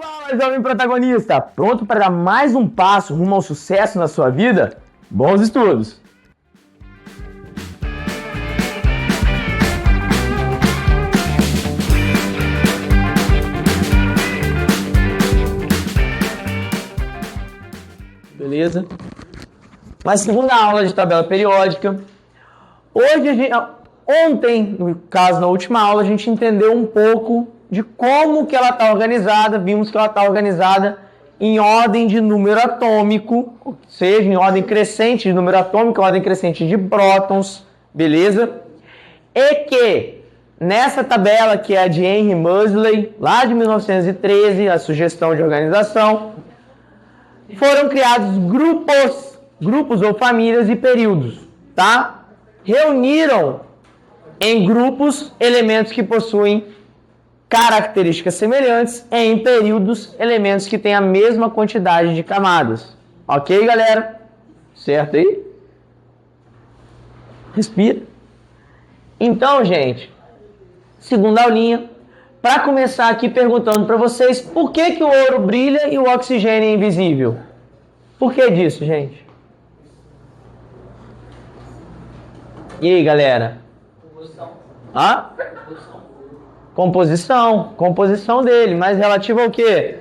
Fala, jovem protagonista! Pronto para dar mais um passo rumo ao sucesso na sua vida? Bons estudos! Beleza? Na segunda aula de tabela periódica, ontem, no caso, na última aula, a gente entendeu um pouco de como que ela está organizada. Vimos que ela está organizada em ordem de número atômico, ou seja, em ordem crescente de número atômico, ordem crescente de prótons, beleza? E que nessa tabela, que é a de Henry Moseley, lá de 1913, a sugestão de organização, foram criados grupos ou famílias e períodos, tá? Reuniram em grupos elementos que possuem características semelhantes, e em períodos elementos que têm a mesma quantidade de camadas. Ok, galera? Certo aí? Respira. Então, gente, segunda aulinha, para começar aqui perguntando para vocês por que o ouro brilha e o oxigênio é invisível. Por que disso, gente? E aí, galera? Hã? Composição dele, mas relativa ao quê?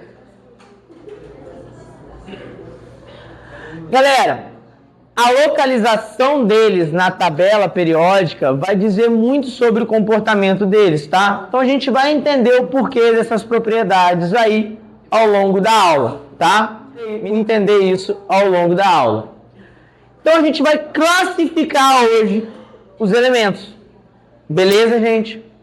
Galera, a localização deles na tabela periódica vai dizer muito sobre o comportamento deles, tá? Então a gente vai entender o porquê dessas propriedades aí ao longo da aula, tá? Entender isso ao longo da aula. Então a gente vai classificar hoje os elementos. Beleza, gente?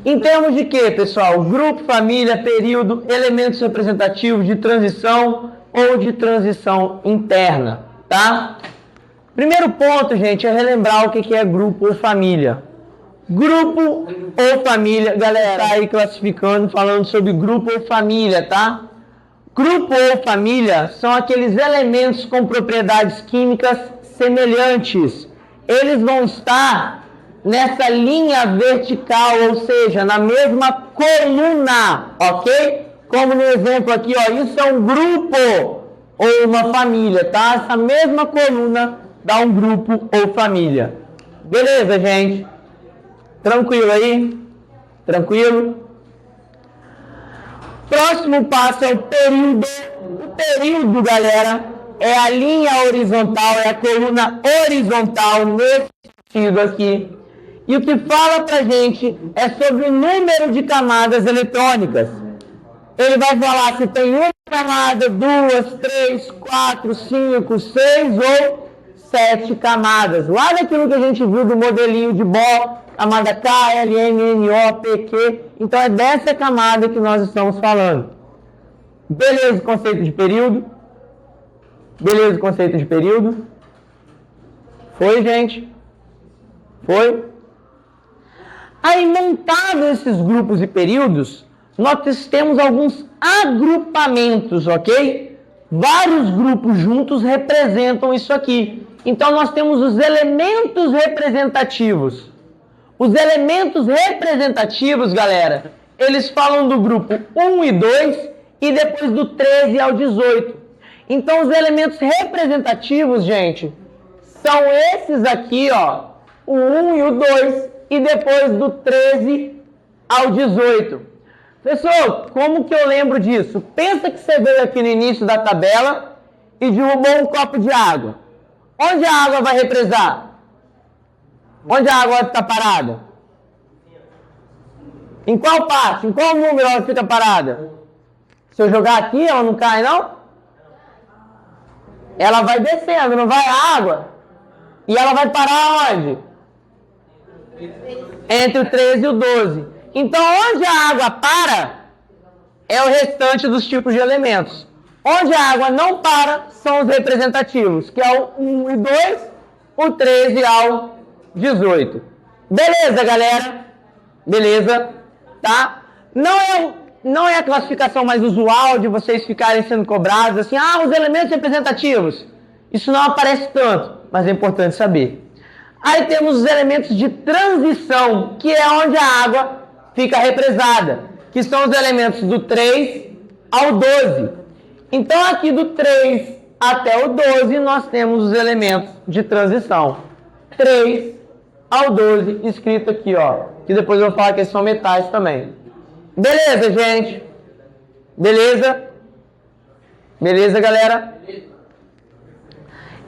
Em termos de quê, pessoal? Grupo, família, período, elementos representativos de transição ou de transição interna, tá? Primeiro ponto, gente, é relembrar o que é grupo ou família. Grupo ou família, galera, tá aí classificando, falando sobre grupo ou família, tá? Grupo ou família são aqueles elementos com propriedades químicas semelhantes. Eles vão estar nessa linha vertical, ou seja, na mesma coluna, ok? Como no exemplo aqui, ó, isso é um grupo ou uma família, tá? Essa mesma coluna dá um grupo ou família. Beleza, gente? Tranquilo aí? Tranquilo? Próximo passo é o período. O período, galera, é a linha horizontal, é a coluna horizontal nesse sentido aqui. E o que fala pra gente é sobre o número de camadas eletrônicas. Ele vai falar se tem uma camada, 2, 3, 4, 5, 6 ou 7 camadas. Lá daquilo que a gente viu do modelinho de Bohr, camada K, L, M, N, O, P, Q. Então é dessa camada que nós estamos falando. Beleza o conceito de período? Beleza o conceito de período? Foi, gente? Foi? Aí, montados esses grupos e períodos, nós temos alguns agrupamentos, ok? Vários grupos juntos representam isso aqui. Então, nós temos os elementos representativos. Os elementos representativos, galera, eles falam do grupo 1 e 2 e depois do 13 ao 18. Então, os elementos representativos, gente, são esses aqui, ó, o 1 e o 2. E depois do 13 ao 18. Pessoal, como que eu lembro disso? Pensa que você veio aqui no início da tabela e derrubou um copo de água. Onde a água vai represar? Onde a água vai ficar parada? Em qual parte? Em qual número ela fica parada? Se eu jogar aqui, ela não cai, não? Ela vai descendo, não vai a água? E ela vai parar onde? Entre o 13 e o 12. Então, onde a água para, é o restante dos tipos de elementos. Onde a água não para, são os representativos, que é o 1 e 2, o 13 ao 18. Beleza, galera? Beleza? Tá? Não é a classificação mais usual de vocês ficarem sendo cobrados assim, os elementos representativos. Isso não aparece tanto, mas é importante saber. Aí temos os elementos de transição, que é onde a água fica represada, que são os elementos do 3 ao 12. Então, aqui do 3 até o 12, nós temos os elementos de transição. 3 ao 12, escrito aqui, ó. Que depois eu vou falar que eles são metais também. Beleza, gente? Beleza? Beleza, galera?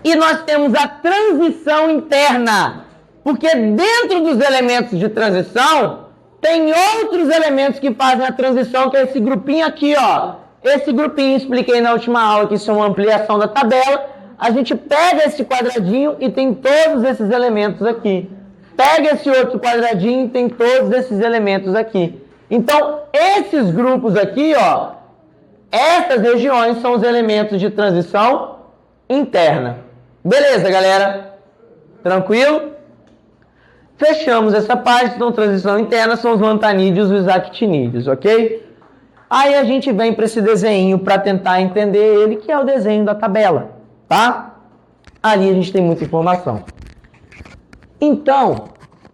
E nós temos a transição interna. Porque dentro dos elementos de transição, tem outros elementos que fazem a transição, que é esse grupinho aqui, ó. Esse grupinho, expliquei na última aula, que isso é uma ampliação da tabela. A gente pega esse quadradinho e tem todos esses elementos aqui. Pega esse outro quadradinho e tem todos esses elementos aqui. Então, esses grupos aqui, ó, essas regiões são os elementos de transição interna. Beleza, galera? Tranquilo? Fechamos essa parte. Então, transição interna são os lantanídeos e os actinídeos, ok? Aí a gente vem para esse desenho para tentar entender ele, que é o desenho da tabela, tá? Ali a gente tem muita informação. Então,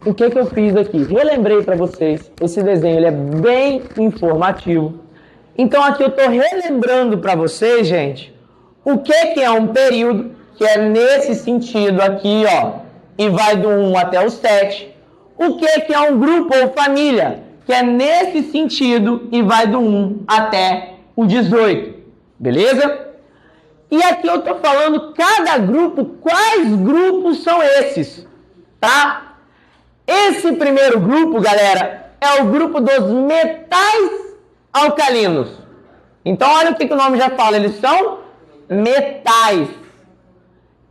o que eu fiz aqui? Relembrei para vocês, esse desenho ele é bem informativo. Então aqui eu estou relembrando para vocês, gente, o que é um período, que é nesse sentido aqui, ó, e vai do 1 até o 7. O que é um grupo ou família, que é nesse sentido e vai do 1 até o 18. Beleza? E aqui eu estou falando cada grupo, quais grupos são esses, tá? Esse primeiro grupo, galera, é o grupo dos metais alcalinos. Então, olha o que o nome já fala, eles são metais.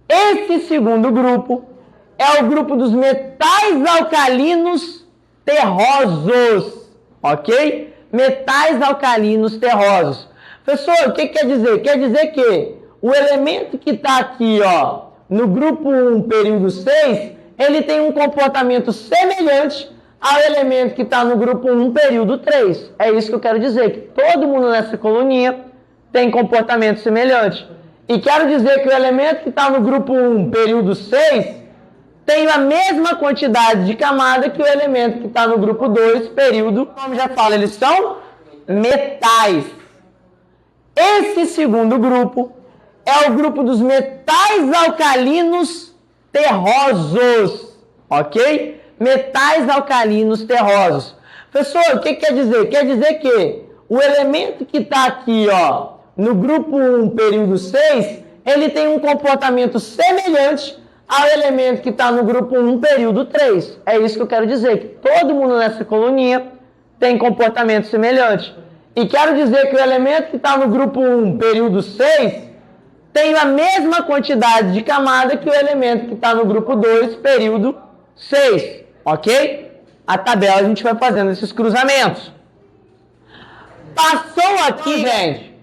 Esse segundo grupo é o grupo dos metais alcalinos terrosos, ok? Metais alcalinos terrosos. Professor, o que quer dizer? Quer dizer que o elemento que está aqui, ó, no grupo 1, período 6, ele tem um comportamento semelhante ao elemento que está no grupo 1, período 3. É isso que eu quero dizer, que todo mundo nessa coluninha tem comportamento semelhante. E quero dizer que o elemento que está no grupo 1, período 6, tem a mesma quantidade de camada que o elemento que está no grupo 2, período, como já fala, eles são metais. Esse segundo grupo é o grupo dos metais alcalinos terrosos, ok? Metais alcalinos terrosos. Professor, o que quer dizer? Quer dizer que o elemento que está aqui, ó, no grupo 1, período 6, ele tem um comportamento semelhante ao elemento que está no grupo 1, período 3. É isso que eu quero dizer, que todo mundo nessa coluninha tem comportamento semelhante. E quero dizer que o elemento que está no grupo 1, período 6, tem a mesma quantidade de camada que o elemento que está no grupo 2, período 6. Ok? A tabela a gente vai fazendo esses cruzamentos. Passou aqui, gente.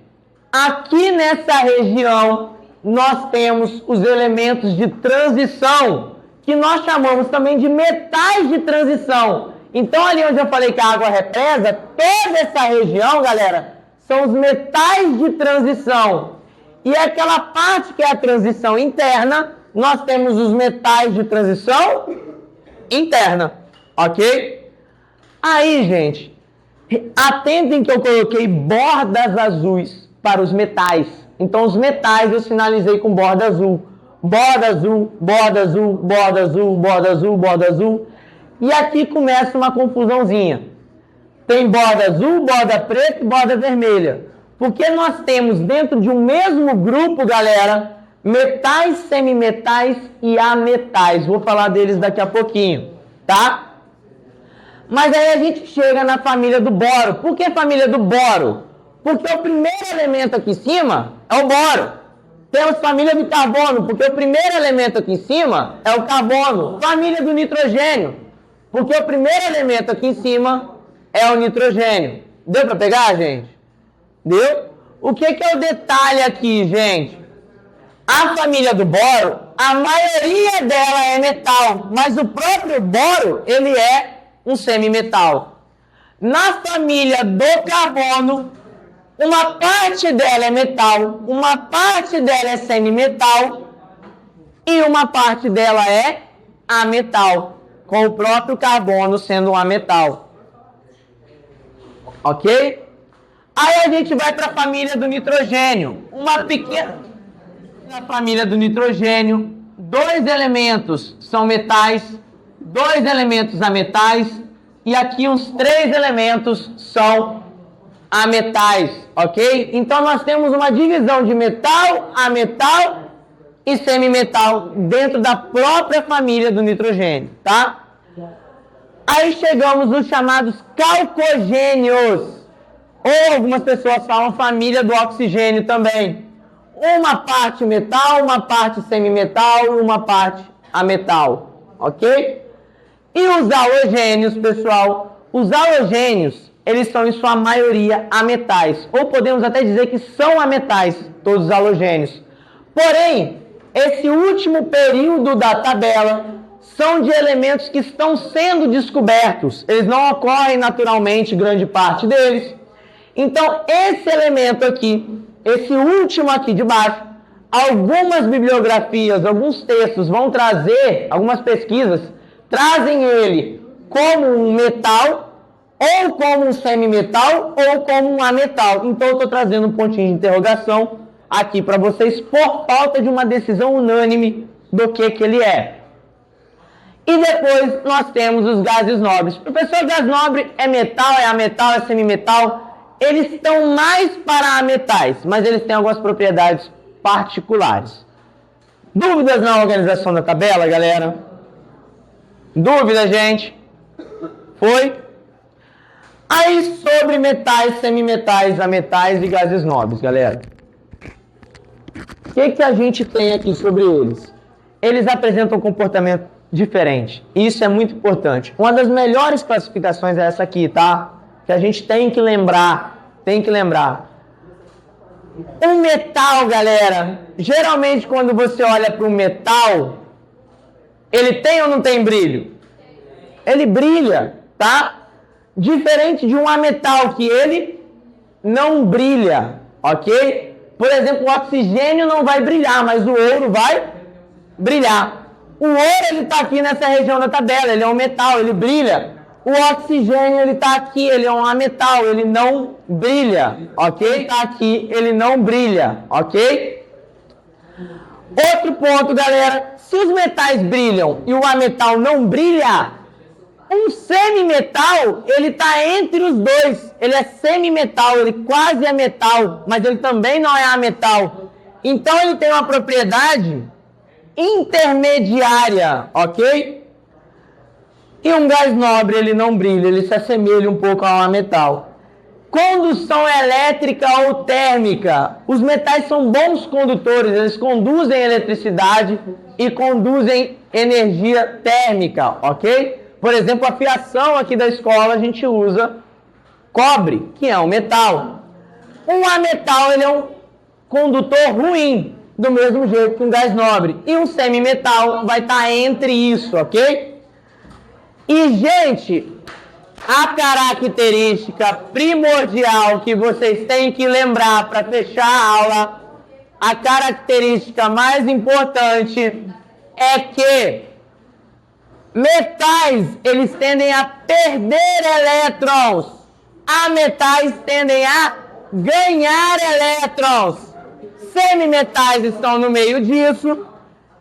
Aqui nessa região, nós temos os elementos de transição, que nós chamamos também de metais de transição. Então, ali onde eu falei que a água represa, toda essa região, galera, são os metais de transição. E aquela parte que é a transição interna, nós temos os metais de transição interna, ok? Aí, gente, atentem que eu coloquei bordas azuis para os metais. Então, os metais eu sinalizei com borda azul. Borda azul, borda azul, borda azul, borda azul, borda azul. E aqui começa uma confusãozinha. Tem borda azul, borda preta e borda vermelha. Porque nós temos dentro de um mesmo grupo, galera, metais, semimetais e ametais. Vou falar deles daqui a pouquinho, tá? Mas aí a gente chega na família do boro. Por que família do boro? Porque o primeiro elemento aqui em cima é o boro. Temos família do carbono, porque o primeiro elemento aqui em cima é o carbono. Família do nitrogênio, porque o primeiro elemento aqui em cima é o nitrogênio. Deu para pegar, gente? Deu? O que é o detalhe aqui, gente? A família do boro, a maioria dela é metal, mas o próprio boro, ele é um semimetal. Na família do carbono, uma parte dela é metal, uma parte dela é semimetal e uma parte dela é ametal, com o próprio carbono sendo um ametal. ok? Aí a gente vai para a família do nitrogênio. Uma pequena família do nitrogênio. 2 elementos são metais, 2 elementos ametais, e aqui uns 3 elementos são ametais, ok? Então nós temos uma divisão de metal, ametal e semimetal dentro da própria família do nitrogênio, tá? Aí chegamos nos chamados calcogênios, ou algumas pessoas falam família do oxigênio também. Uma parte metal, uma parte semimetal e uma parte ametal, ok? E os halogênios, pessoal, os halogênios, eles são em sua maioria ametais, ou podemos até dizer que são ametais, todos os halogênios. Porém, esse último período da tabela são de elementos que estão sendo descobertos, eles não ocorrem naturalmente, grande parte deles. Então, esse elemento aqui, esse último aqui de baixo, algumas bibliografias, alguns textos vão trazer, algumas pesquisas, trazem ele como um metal, ou como um semimetal, ou como um ametal. Então, eu estou trazendo um pontinho de interrogação aqui para vocês, por falta de uma decisão unânime do que ele é. E depois nós temos os gases nobres. Professor, gás nobre é metal, é ametal, é semimetal? Eles estão mais para ametais, mas eles têm algumas propriedades particulares. Dúvidas na organização da tabela, galera? Dúvida, gente? Foi? Aí, sobre metais, semimetais, ametais e gases nobres, galera. O que a gente tem aqui sobre eles? Eles apresentam um comportamento diferente. Isso é muito importante. Uma das melhores classificações é essa aqui, tá? Que a gente tem que lembrar. Um metal, galera, geralmente quando você olha para um metal, ele tem ou não tem brilho? Ele brilha, tá? Diferente de um ametal, que ele não brilha, ok? Por exemplo, o oxigênio não vai brilhar, mas o ouro vai brilhar. O ouro, ele está aqui nessa região da tabela, ele é um metal, ele brilha. O oxigênio, ele está aqui, ele é um ametal, ele não brilha, ok? Está aqui, ele não brilha, ok? Outro ponto, galera, se os metais brilham e o ametal não brilha, um semimetal, ele está entre os dois. Ele é semimetal, ele quase é metal, mas ele também não é ametal. Então, ele tem uma propriedade intermediária, ok? E um gás nobre, ele não brilha, ele se assemelha um pouco a um metal. Condução elétrica ou térmica. Os metais são bons condutores, eles conduzem eletricidade e conduzem energia térmica, ok? Por exemplo, a fiação aqui da escola, a gente usa cobre, que é um metal. Um ametal, ele é um condutor ruim, do mesmo jeito que um gás nobre. E um semimetal vai estar entre isso, ok? E, gente, a característica primordial que vocês têm que lembrar para fechar a aula, a característica mais importante é que metais, eles tendem a perder elétrons. Ametais tendem a ganhar elétrons. Semimetais estão no meio disso.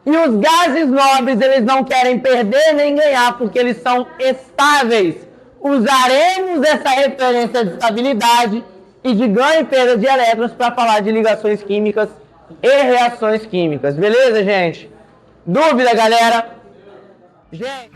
E os gases nobres, eles não querem perder nem ganhar, porque eles são estáveis. Usaremos essa referência de estabilidade e de ganho e perda de elétrons para falar de ligações químicas e reações químicas. Beleza, gente? Dúvida, galera? Gente...